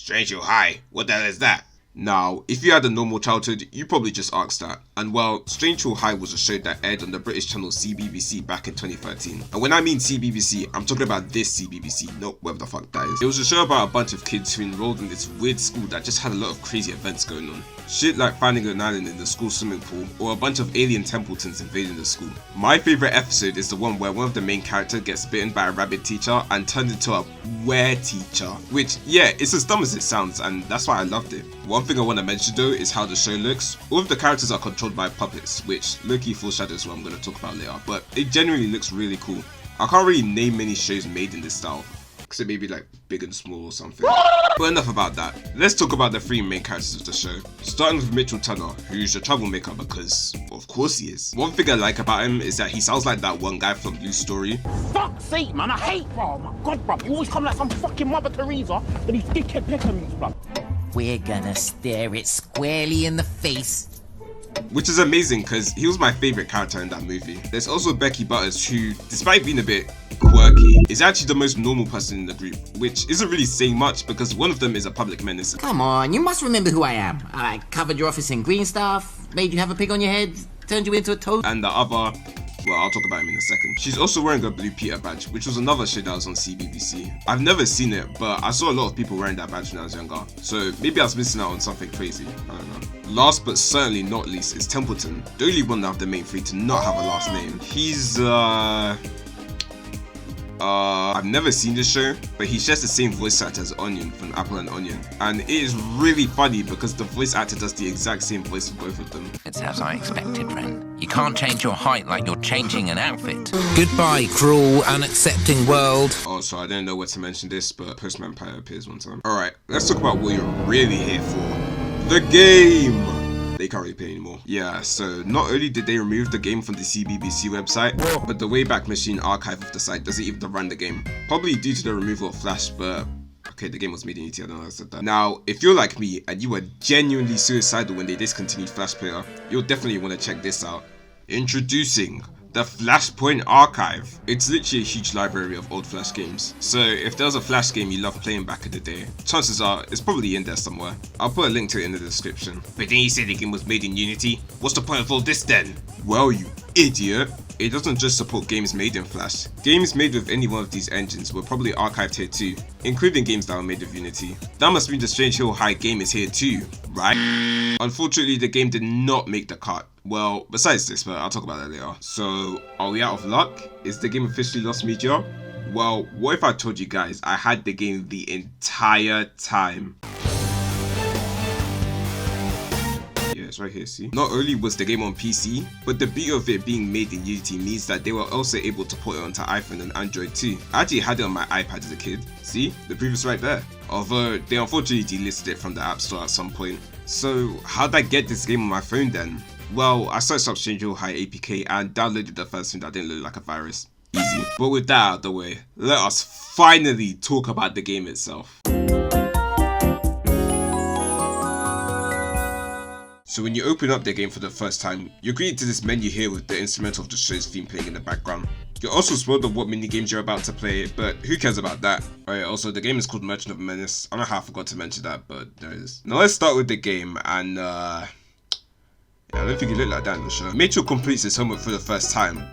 Strange Hill High, what the hell is that? Now, if you had a normal childhood, you probably just asked that. And well, Strange Hill High was a show that aired on the British channel CBBC back in 2013. And when I mean CBBC, I'm talking about this CBBC, not whatever the fuck that is. It was a show about a bunch of kids who enrolled in this weird school that just had a lot of crazy events going on. Shit like finding an island in the school swimming pool, or a bunch of alien Templetons invading the school. My favourite episode is the one where one of the main characters gets bitten by a rabbit teacher and turned into a were-teacher. Which, yeah, it's as dumb as it sounds, and that's why I loved it. One thing I want to mention though is how the show looks. All of the characters are controlled by puppets, which low-key foreshadows what I'm going to talk about later, but it genuinely looks really cool. I can't really name many shows made in this style, except maybe like Big and Small or something. But enough about that. Let's talk about the three main characters of the show. Starting with Mitchell Turner, who's a troublemaker because, of course he is. One thing I like about him is that he sounds like that one guy from Blue's Story. Fuck's sake, man, I hate, bro. My God, bro. You always come like some fucking Mother Teresa and these dickhead peckermeats, bro. We're gonna stare it squarely in the face. Which is amazing because he was my favourite character in that movie. There's also Becky Butters, who, despite being a bit quirky, is actually the most normal person in the group, which isn't really saying much because one of them is a public menace. Come on, you must remember who I am. I covered your office in green stuff, made you have a pig on your head, turned you into a toad. And the other, well, I'll talk about him in a second. She's also wearing a Blue Peter badge, which was another show that was on CBBC. I've never seen it, but I saw a lot of people wearing that badge when I was younger, so maybe I was missing out on something crazy. I don't know. Last but certainly not least is Templeton, the only one of the main three to not have a last name. He's I've never seen this show, but he shares the same voice actor as Onion from Apple and Onion. And it is really funny because the voice actor does the exact same voice for both of them. It's as I expected, friend. You can't change your height like you're changing an outfit. Goodbye, cruel, unaccepting world. Oh, so I didn't know where to mention this, but Postman Pie appears one time. Alright, let's talk about what you're really here for. The game! They can't really play anymore. Yeah, so not only did they remove the game from the CBBC website, but the Wayback Machine archive of the site doesn't even run the game. Probably due to the removal of Flash, but okay, the game was made in ET, I don't know how I said that. Now, if you're like me and you were genuinely suicidal when they discontinued Flash Player, you'll definitely want to check this out. Introducing the Flashpoint Archive. It's literally a huge library of old Flash games. So if there's a Flash game you loved playing back in the day, chances are it's probably in there somewhere. I'll put a link to it in the description. But then you said the game was made in Unity? What's the point of all this then? Well, you idiot. It doesn't just support games made in Flash. Games made with any one of these engines were probably archived here too, including games that were made with Unity. That must mean the Strange Hill High game is here too, right? Unfortunately, the game did not make the cut. Well, besides this, but I'll talk about that later. So, are we out of luck? Is the game officially lost media? Well, what if I told you guys I had the game the entire time? Yeah, it's right here, see? Not only was the game on PC, but the beauty of it being made in Unity means that they were also able to port it onto iPhone and Android too. I actually had it on my iPad as a kid. See? The proof is right there. Although, they unfortunately delisted it from the App Store at some point. So, how'd I get this game on my phone then? Well, I searched up Strange Hill High APK and downloaded the first thing that didn't look like a virus. Easy. But with that out of the way, let us finally talk about the game itself. So when you open up the game for the first time, you're greeted to this menu here with the instrumental of the show's theme playing in the background. You're also spoiled of what mini games you're about to play, but who cares about that? Alright, also the game is called Merchant of Menace. I don't know how I forgot to mention that, but there it is. Now let's start with the game, and yeah, I don't think it looked like that in the show. Mitchell completes his homework for the first time.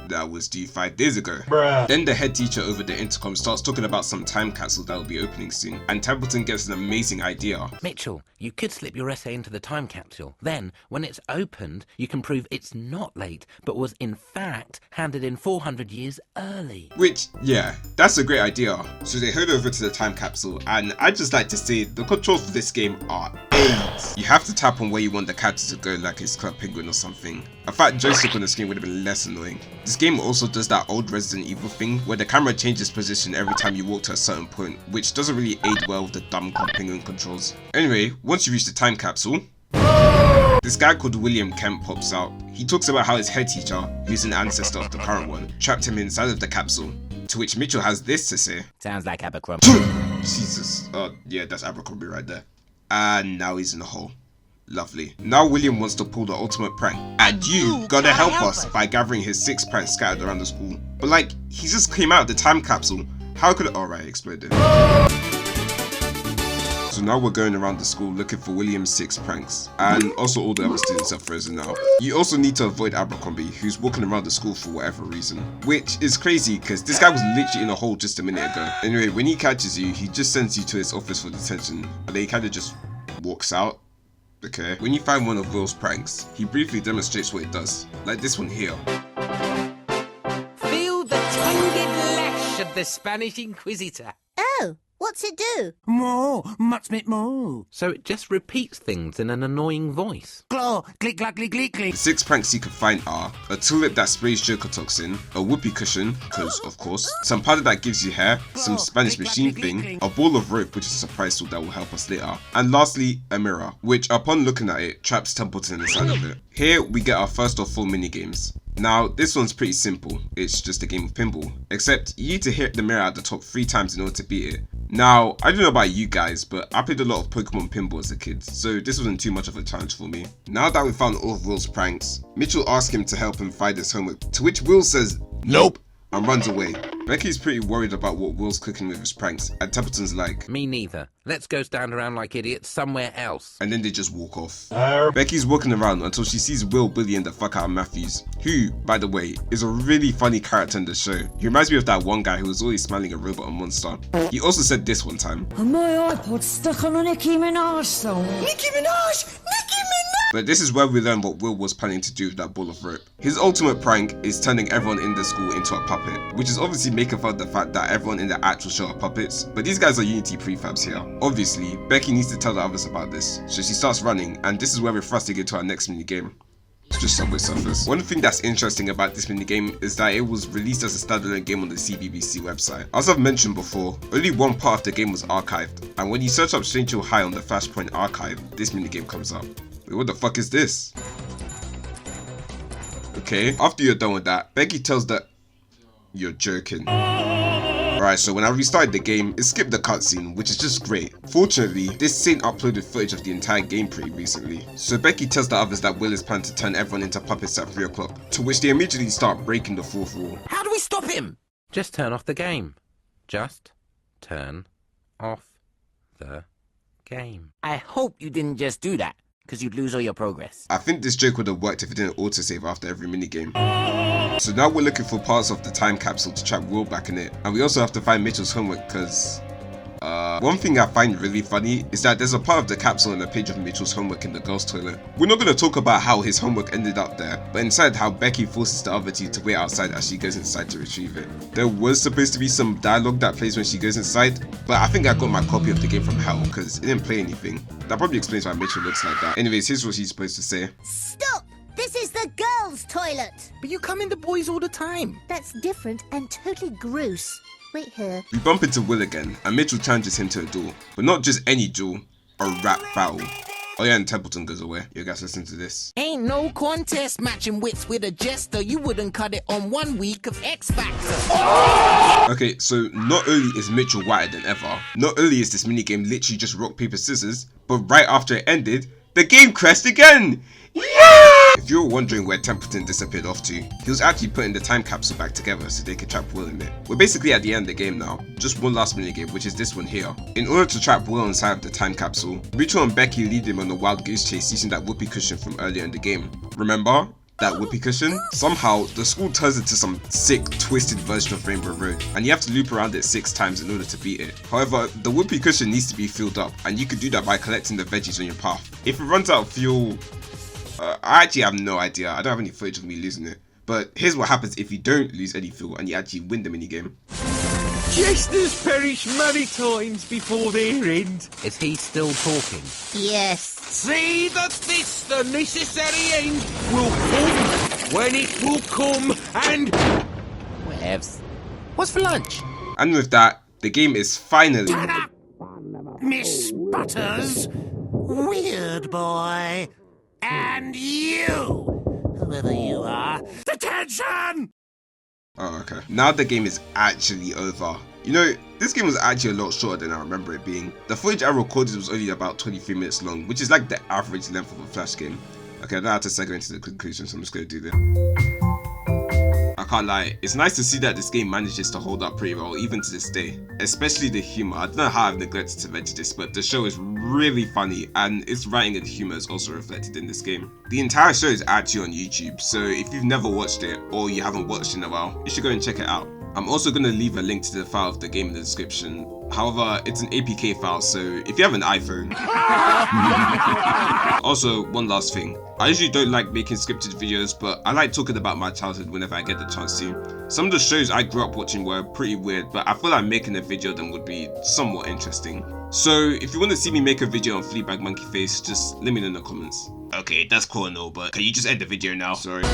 That was due 5 days ago. Bruh. Then the head teacher over the intercom starts talking about some time capsule that will be opening soon, and Templeton gets an amazing idea. Mitchell, you could slip your essay into the time capsule. Then, when it's opened, you can prove it's not late, but was in fact handed in 400 years early. Which, yeah, that's a great idea. So they head over to the time capsule, and I'd just like to say the controls for this game are AIDS. You have to tap on where you want the character to go, like it's Club Penguin or something. A fat joystick on the screen would have been less annoying. This game also does that old Resident Evil thing where the camera changes position every time you walk to a certain point, which doesn't really aid well with the dumb Club Penguin controls. Anyway, once you reach the time capsule, this guy called William Kemp pops out. He talks about how his head teacher, who's an ancestor of the current one, trapped him inside of the capsule, to which Mitchell has this to say. Sounds like Abercrombie. Jesus, yeah, that's Abercrombie right there. And now he's in the hole. Lovely. Now William wants to pull the ultimate prank, and you gotta help us by gathering his 6 pranks scattered around the school. But like, he just came out of the time capsule. How could it— alright, exploded. So So now we're going around the school looking for William's 6 pranks. And also all the other students are frozen now. You also need to avoid Abercrombie, who's walking around the school for whatever reason. Which is crazy because this guy was literally in a hole just a minute ago. Anyway, when he catches you, he just sends you to his office for detention. And then he kind of just walks out. Okay. When you find one of Will's pranks, he briefly demonstrates what it does. Like this one here. Feel the tongued lash of the Spanish Inquisitor. Oh, what's it do? Moo, much meat moo. So it just repeats things in an annoying voice. Claw, click, clack, click, click, click. The 6 pranks you can find are a tulip that sprays Joker toxin, a whoopee cushion, because of course, some powder that gives you hair, some Spanish machine thing, a ball of rope which is a surprise tool that will help us later, and lastly, a mirror, which upon looking at it, traps Templeton inside of it. Here we get our first of 4 minigames. Now, this one's pretty simple, it's just a game of pinball, except you need to hit the mirror at the top 3 times in order to beat it. Now, I don't know about you guys, but I played a lot of Pokemon pinball as a kid, so this wasn't too much of a challenge for me. Now that we found all of Will's pranks, Mitchell asks him to help him find his homework, to which Will says, "Nope," and runs away. Becky's pretty worried about what Will's cooking with his pranks, and Templeton's like, Me neither. Let's go stand around like idiots somewhere else. and then they just walk off. Becky's walking around until she sees Will bullying the fuck out of Matthews, who, by the way, is a really funny character in the show. He reminds me of that one guy who was always smiling at Robot and Monster. He also said this one time. My iPod's stuck on a Nicki Minaj song. Nicki Minaj! Nicki Minaj! But this is where we learn what Will was planning to do with that ball of rope. His ultimate prank is turning everyone in the school into a puppet, which is obviously making fun of the fact that everyone in the actual show are puppets, but these guys are Unity prefabs here. Obviously, Becky needs to tell the others about this, so she starts running, and this is where we're thrusting into our next minigame. It's just Subway Surfers. One thing that's interesting about this minigame is that it was released as a standalone game on the CBBC website. As I've mentioned before, only one part of the game was archived, and when you search up Strange Hill High on the Flashpoint archive, this minigame comes up. Wait, what the fuck is this? Okay, after you're done with that, Becky tells that you're joking. Right, so when I restarted the game, it skipped the cutscene, which is just great. Fortunately, this scene uploaded footage of the entire game pretty recently. So Becky tells the others that Will is planning to turn everyone into puppets at 3 o'clock, to which they immediately start breaking the 4th rule. How do we stop him? Just turn off the game. Just turn off the game. I hope you didn't just do that, because you'd lose all your progress. I think this joke would have worked if it didn't autosave after every minigame. So now we're looking for parts of the time capsule to trap Will back in it, and we also have to find Mitchell's homework because one thing I find really funny is that there's a part of the capsule on the page of Mitchell's homework in the girls' toilet. We're not going to talk about how his homework ended up there, but instead how Becky forces the other two to wait outside as she goes inside to retrieve it. There was supposed to be some dialogue that plays when she goes inside, but I think I got my copy of the game from hell because it didn't play anything. That probably explains why Mitchell looks like that. Anyways, here's what she's supposed to say. Stop! This is the girls' toilet. But you come in the boys all the time. That's different and totally gross. Wait here. We bump into Will again, and Mitchell challenges him to a duel. But not just any duel, a rap battle. Oh yeah, and Templeton goes away. You guys listen to this. Ain't no contest matching wits with a jester. You wouldn't cut it on 1 week of X Factor. Okay, so not only is Mitchell whiter than ever, not only is this minigame literally just rock, paper, scissors, but right after it ended, the game crashed again! Yeah! If you were wondering where Templeton disappeared off to, he was actually putting the time capsule back together so they could trap Will in it. We're basically at the end of the game now, just one last minigame, which is this one here. In order to trap Will inside of the time capsule, Mitchell and Becky lead him on a wild goose chase using that whoopee cushion from earlier in the game. Remember? That whoopee cushion? Somehow, the school turns into some sick, twisted version of Rainbow Road, and you have to loop around it 6 times in order to beat it. However, the whoopee cushion needs to be filled up, and you can do that by collecting the veggies on your path. If it runs out of fuel, I actually have no idea. I don't have any footage of me losing it. But here's what happens if you don't lose any fuel and you actually win the minigame. Jesters perish many times before their end. Is he still talking? Yes. See that this, the necessary end, will come when it will come, and... Whatevs. What's for lunch? And with that, the game is finally... Miss Butters, weird boy, and you, whoever you are, detention! Oh, okay. Now the game is actually over. You know, this game was actually a lot shorter than I remember it being. The footage I recorded was only about 23 minutes long, which is like the average length of a Flash game. Okay, I don't have to segue into the conclusion, so I'm just going to do this. I can't lie, it's nice to see that this game manages to hold up pretty well even to this day. Especially the humor. I don't know how I've neglected to mention this, but the show is really funny and its writing and humor is also reflected in this game. The entire show is actually on YouTube, so if you've never watched it or you haven't watched in a while, you should go and check it out. I'm also going to leave a link to the file of the game in the description. However, it's an APK file, so if you have an iPhone. Also, one last thing. I usually don't like making scripted videos, but I like talking about my childhood whenever I get the chance to. Some of the shows I grew up watching were pretty weird, but I feel like making a video of them would be somewhat interesting. So if you want to see me make a video on Fleabag Monkey Face, just let me know in the comments. Okay, that's cool and all, but can you just end the video now? Sorry.